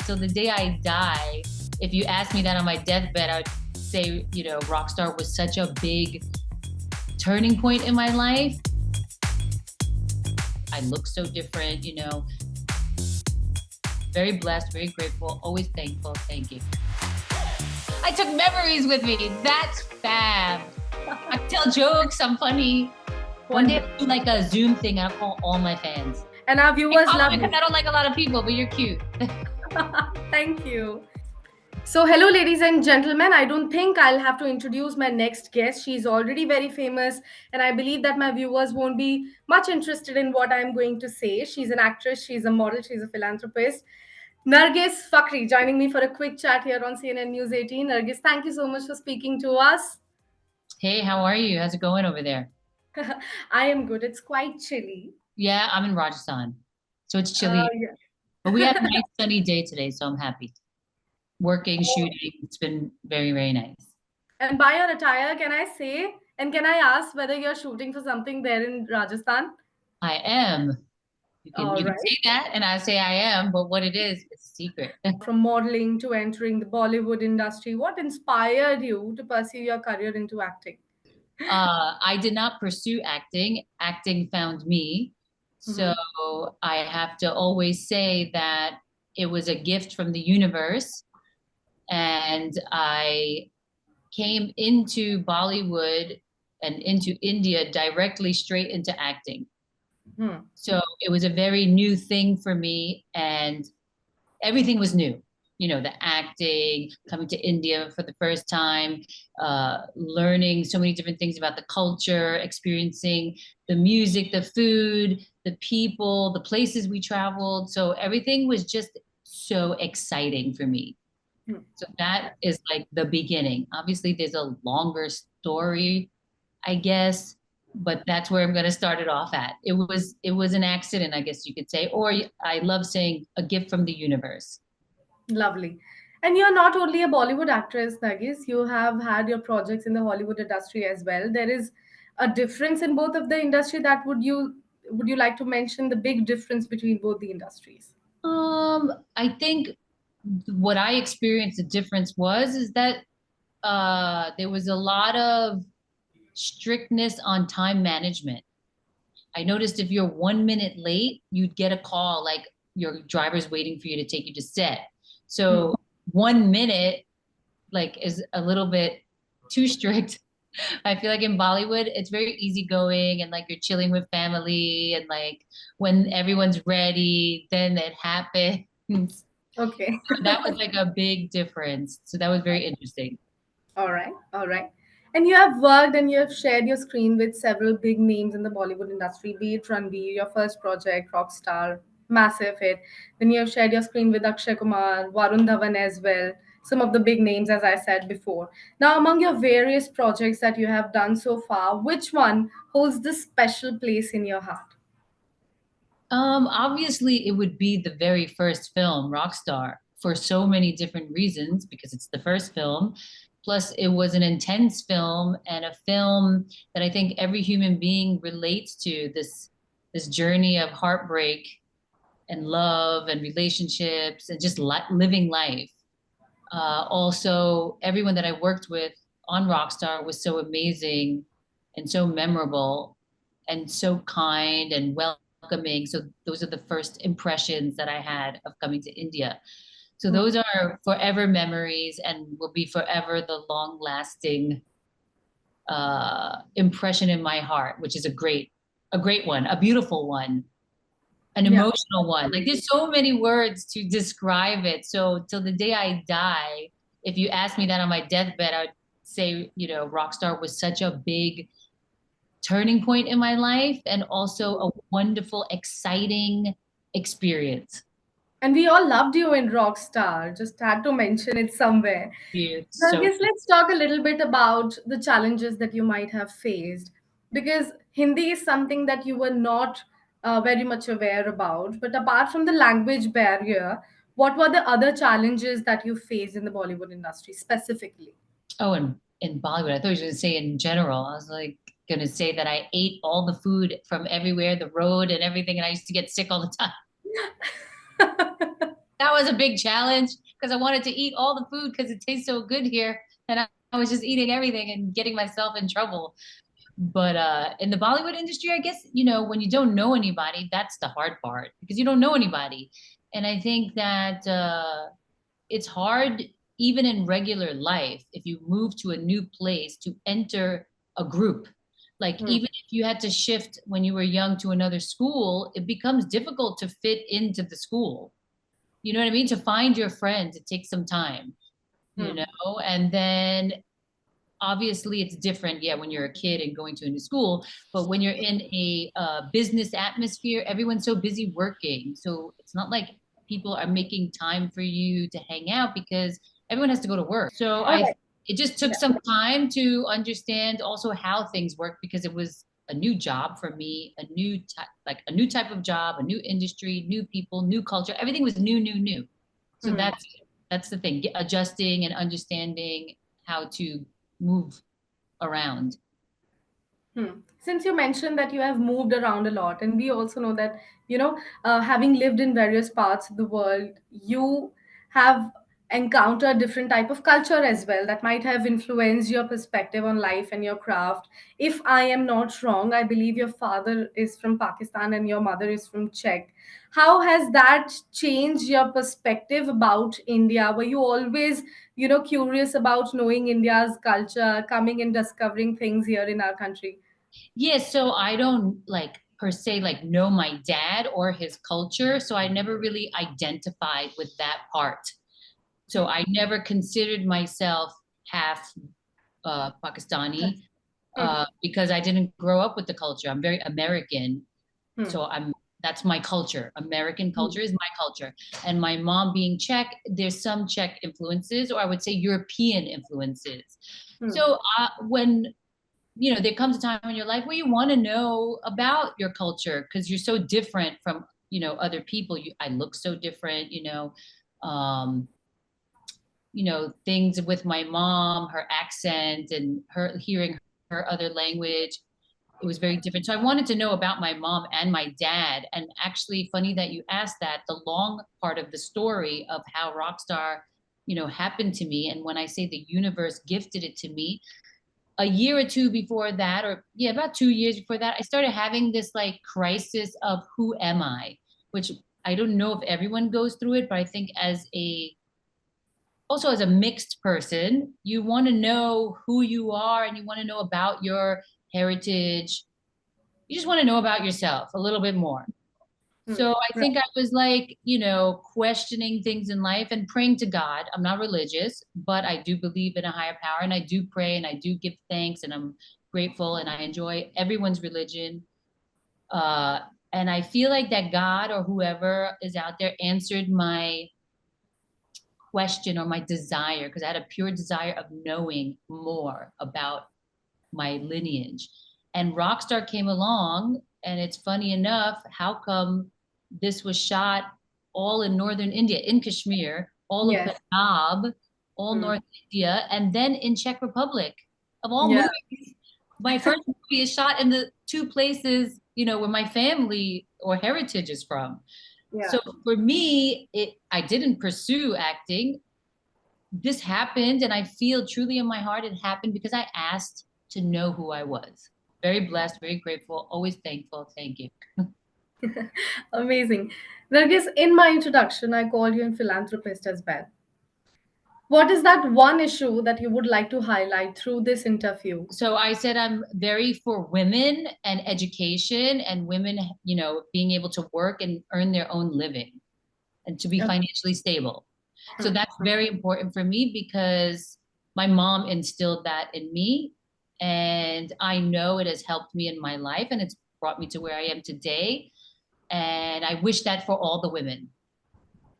till the day I die, if you ask me that on my deathbed, I would say, Rockstar was such a big turning point in my life. I look so different, very blessed, very grateful, always thankful. Thank you. I took memories with me. That's fab. I tell jokes. I'm funny. One day I'll do like a Zoom thing. I'll call all my fans. And our viewers love you. I don't like a lot of people, but you're cute. Thank you. So hello ladies and gentlemen, I don't think I'll have to introduce my next guest. She's already very famous and I believe that my viewers won't be much interested in what I'm going to say. She's an actress, she's a model, she's a philanthropist. Nargis Fakhri joining me for a quick chat here on CNN News 18. Nargis, thank you so much for speaking to us. Hey, how are you? How's it going over there? I am good. It's quite chilly. Yeah, I'm in Rajasthan. So it's chilly. Yeah. But we have a nice sunny day today, so I'm happy. Working, shooting, it's been very, very nice. And by your attire, can I say, and can I ask whether you're shooting for something there in Rajasthan? I am. You can say that, and I say I am, but what it is a secret. From modeling to entering the Bollywood industry, what inspired you to pursue your career into acting? I did not pursue acting. Acting found me. So I have to always say that it was a gift from the universe. And I came into Bollywood and into India directly straight into acting. So it was a very new thing for me, and everything was new. The acting, coming to India for the first time, learning so many different things about the culture, experiencing the music, the food, the people, the places we traveled. So everything was just so exciting for me. So that is like the beginning. Obviously, there's a longer story, I guess, but that's where I'm going to start it off at. It was an accident, I guess you could say, or I love saying a gift from the universe. Lovely. And you're not only a Bollywood actress, Nargis, you have had your projects in the Hollywood industry as well. There is a difference in both of the industry that would you like to mention the big difference between both the industries? I think what I experienced the difference is that there was a lot of strictness on time management. I noticed if you're 1 minute late, you'd get a call like your driver's waiting for you to take you to set. So 1 minute is a little bit too strict. I feel like in Bollywood, it's very easygoing and like you're chilling with family and like when everyone's ready, then it happens. Okay. That was like a big difference. So that was very interesting. All right. All right. And you have worked and you have shared your screen with several big names in the Bollywood industry, be it Ranveer, your first project, Rockstar, massive hit. Then you have shared your screen with Akshay Kumar, Varun Dhawan as well, some of the big names, as I said before. Now, among your various projects that you have done so far, which one holds this special place in your heart? Obviously, it would be the very first film, Rockstar, for so many different reasons, because it's the first film. Plus, it was an intense film and a film that I think every human being relates to this journey of heartbreak and love and relationships and just living life. Also, everyone that I worked with on Rockstar was so amazing and so memorable and so kind and welcoming. So those are the first impressions that I had of coming to India. So those are forever memories and will be forever the long lasting impression in my heart, which is a great one, a beautiful one, an emotional one. Like there's so many words to describe it. So till the day I die, if you ask me that on my deathbed, I would say, Rockstar was such a big turning point in my life and also a wonderful, exciting experience. And we all loved you in Rockstar. Just had to mention it somewhere. So I guess let's talk a little bit about the challenges that you might have faced. Because Hindi is something that you were not very much aware about. But apart from the language barrier, what were the other challenges that you faced in the Bollywood industry specifically? Oh, and in Bollywood, I thought you were going to say in general. I was like going to say that I ate all the food from everywhere, the road and everything, and I used to get sick all the time. that was a big challenge because I wanted to eat all the food because it tastes so good here. And I was just eating everything and getting myself in trouble. But in the Bollywood industry, I guess, when you don't know anybody, that's the hard part because you don't know anybody. And I think that it's hard even in regular life if you move to a new place to enter a group. Like Hmm. even if you had to shift when you were young to another school, it becomes difficult to fit into the school. You know what I mean? To find your friends, it takes some time, you Hmm. know? And then obviously it's different, yeah, when you're a kid and going to a new school, but when you're in a business atmosphere, everyone's so busy working. So it's not like people are making time for you to hang out because everyone has to go to work. So All right. it just took Yeah. some time to understand also how things work because it was a new job for me, a new type of job, a new industry, new people, new culture. Everything was new. So Hmm. that's the thing, adjusting and understanding how to move around. Hmm. Since you mentioned that you have moved around a lot, and we also know that, having lived in various parts of the world, you have encountered different type of culture as well that might have influenced your perspective on life and your craft. If I am not wrong, I believe your father is from Pakistan and your mother is from Czech. How has that changed your perspective about India? Were you always, curious about knowing India's culture, coming and discovering things here in our country? Yeah, so I don't like per se like know my dad or his culture, so I never really identified with that part. So Hmm. I never considered myself half Pakistani Hmm. because I didn't grow up with the culture. I'm very American, Hmm. so that's my culture. American Hmm. culture is my culture, and my mom being Czech, there's some Czech influences, or I would say European influences. Hmm. So when there comes a time in your life where you want to know about your culture because you're so different from other people. I look so different. Um, things with my mom, her accent, and her hearing her other language. It was very different. So I wanted to know about my mom and my dad. And actually, funny that you asked that. The long part of the story of how Rockstar, happened to me, and when I say the universe gifted it to me, a year or two before that, or yeah, about 2 years before that, I started having this like crisis of who am I, which I don't know if everyone goes through it, but I think also as a mixed person, you want to know who you are and you want to know about your heritage. You just want to know about yourself a little bit more. Hmm. So I Right. think I was like, questioning things in life and praying to God. I'm not religious, but I do believe in a higher power and I do pray and I do give thanks and I'm grateful and I enjoy everyone's religion. Uh, and I feel like that God or whoever is out there answered my question or my desire because I had a pure desire of knowing more about my lineage. And Rockstar came along, and it's funny enough, how come this was shot all in northern India, in Kashmir, all of Yes. Punjab, all Hmm. North India, and then in Czech Republic. Of all Yeah. movies, my first movie is shot in the two places, where my family or heritage is from. Yeah. So for me, I didn't pursue acting. This happened, and I feel truly in my heart it happened because I asked to know who I was. Very blessed, very grateful, always thankful. Thank you. Amazing. Nargis, in my introduction, I called you a philanthropist as well. What is that one issue that you would like to highlight through this interview? So I said I'm very for women and education and women, being able to work and earn their own living and to be Okay. financially stable. So Hmm. that's very important for me because my mom instilled that in me. And I know it has helped me in my life and it's brought me to where I am today. And I wish that for all the women.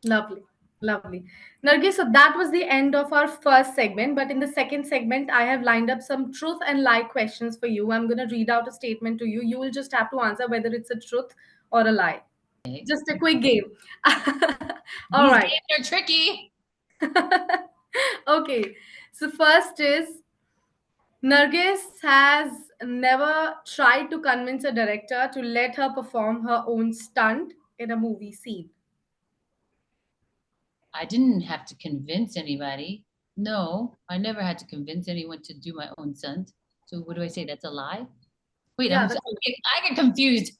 Lovely. Lovely. Nargis, so that was the end of our first segment. But in the second segment, I have lined up some truth and lie questions for you. I'm going to read out a statement to you. You will just have to answer whether it's a truth or a lie. Okay. Just a quick game. All These right. games are tricky. Okay. So, first is Nargis has never tried to convince a director to let her perform her own stunt in a movie scene. I didn't have to convince anybody. No, I never had to convince anyone to do my own stunt. So what do I say? That's a lie? Wait, Yeah, I get confused.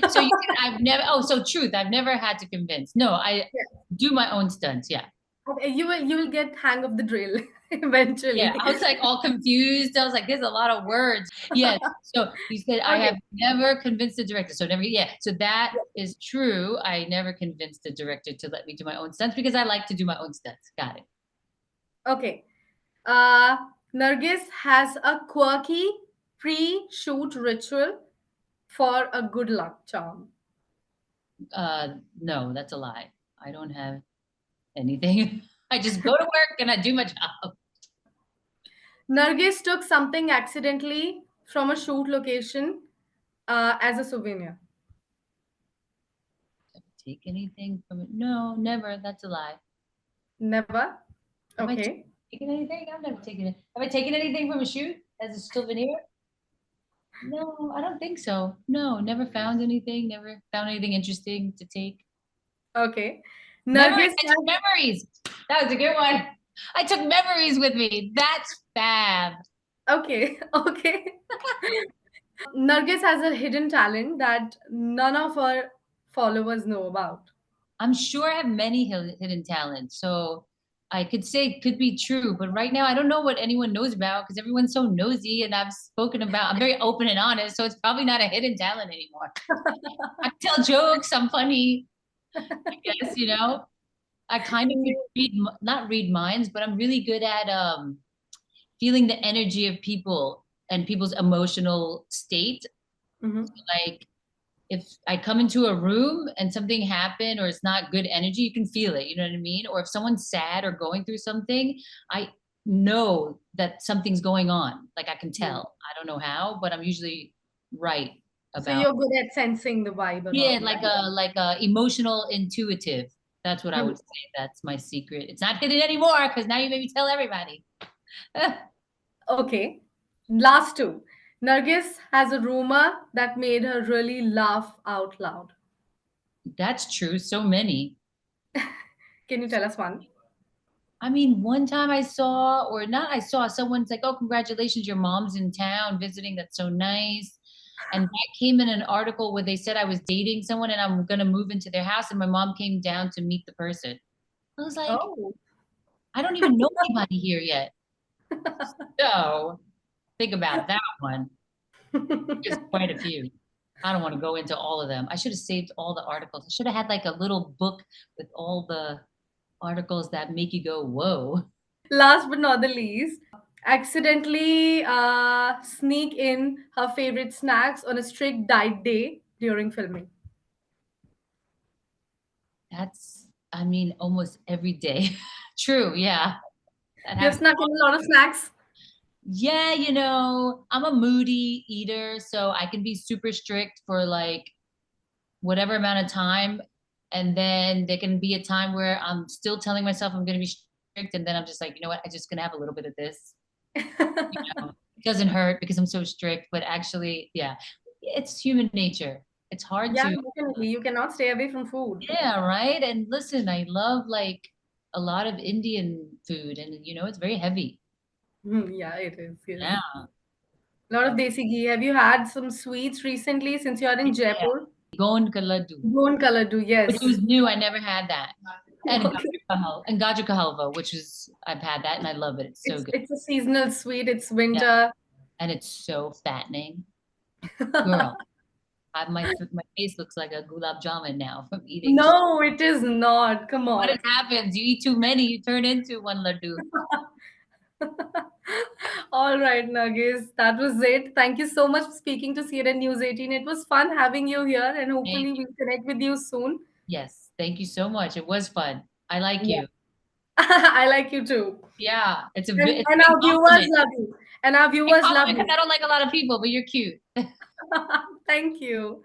So you said I've never, oh, so truth, I've never had to convince. No, I do my own stunts. Yeah. okay, you will get hang of the drill Yeah. eventually. I was like all confused. I was like, there's a lot of words. Yes. So you said I Okay. have never convinced the director. So never, yeah. So that is true. I never convinced the director to let me do my own stunts because I like to do my own stunts. Got it. Okay. Uh, Nargis has a quirky pre-shoot ritual for a good luck charm. No, that's a lie. I don't have anything. I just go to work and I do my job. Nargis took something accidentally from a shoot location as a souvenir. Take anything from it? No, never. That's a lie. Never. Have I Okay. taken anything? I've never taken it. Have I taken anything from a shoot as a souvenir? No, I don't think so. No, never found anything. Never found anything interesting to take. Okay. Memories. Nargis I took has, memories. That was a good one. I took memories with me. That's fab. okay. Okay. Nargis has a hidden talent that none of her followers know about. I'm sure I have many hidden talents. So I could say it could be true, but right now I don't know what anyone knows about because everyone's so nosy and I'm very open and honest. So it's probably not a hidden talent anymore. I tell jokes. I'm funny, I guess, you know. I kind of could not read minds, but I'm really good at feeling the energy of people and people's emotional state. Mhm. Like if I come into a room and something happened or it's not good energy, you can feel it. You know what I mean? Or if someone's sad or going through something, I know that something's going on. Like I can Mm. tell. I don't know how, but I'm usually right So about. you're good at sensing the vibe and Yeah, all, right? like a emotional intuitive. That's what I Hmm. would say. That's my secret. It's not hidden anymore because now you made me tell everybody. Okay. Last two. Nargis has a rumor that made her really laugh out loud. That's true. So many. Can you tell us one? I mean, one time I saw, or not, I saw someone's like, "Oh, congratulations, your mom's in town visiting. That's so nice." And that came in an article where they said I was dating someone and I'm gonna move into their house, and my mom came down to meet the person. I was like, Oh. I don't even know anybody here yet. So think about that one. There's quite a few. I don't want to go into all of them. I should have saved all the articles. I should have had like a little book with all the articles that make you go, whoa. Last but not the least, accidentally sneak in her favorite snacks on a strict diet day during filming. That's, I mean, almost every day. True, yeah. That You've happens. snuck in a lot of snacks. Yeah, I'm a moody eater, so I can be super strict for like whatever amount of time. And then there can be a time where I'm still telling myself I'm going to be strict. And then I'm just like, you know what? I'm just going to have a little bit of this. It doesn't hurt because I'm so strict, but actually, yeah, it's human nature. It's hard Yeah, to, definitely. You cannot stay away from food. yeah, right. And listen, I love like a lot of Indian food, and it's very heavy. Yeah, it is. Yes. Yeah. A lot of desi ghee. Have you had some sweets recently since you are in Yeah. Jaipur? Gon Kaladu, Bone kaladu, which yes. was new. I never had that. And Okay. Gaju ka halwa, which is I've had that and I love it. It's so good. It's a seasonal sweet. It's Yeah, winter. and it's so fattening. Girl, my face looks like a gulab jamun now from eating just No, it is not. Come what on. happens. You eat too many, you turn into one laddu. All right, Nuggies. That was it. Thank you so much for speaking to CNN News 18. It was fun having you here, and Thank hopefully you. we'll connect with you soon. Yes, thank you so much. It was fun. I like Yeah. you. I like you too. Yeah, it's a And big our viewers compliment. love you. And our Big viewers love compliment because you. I don't like a lot of people, but you're cute. Thank you.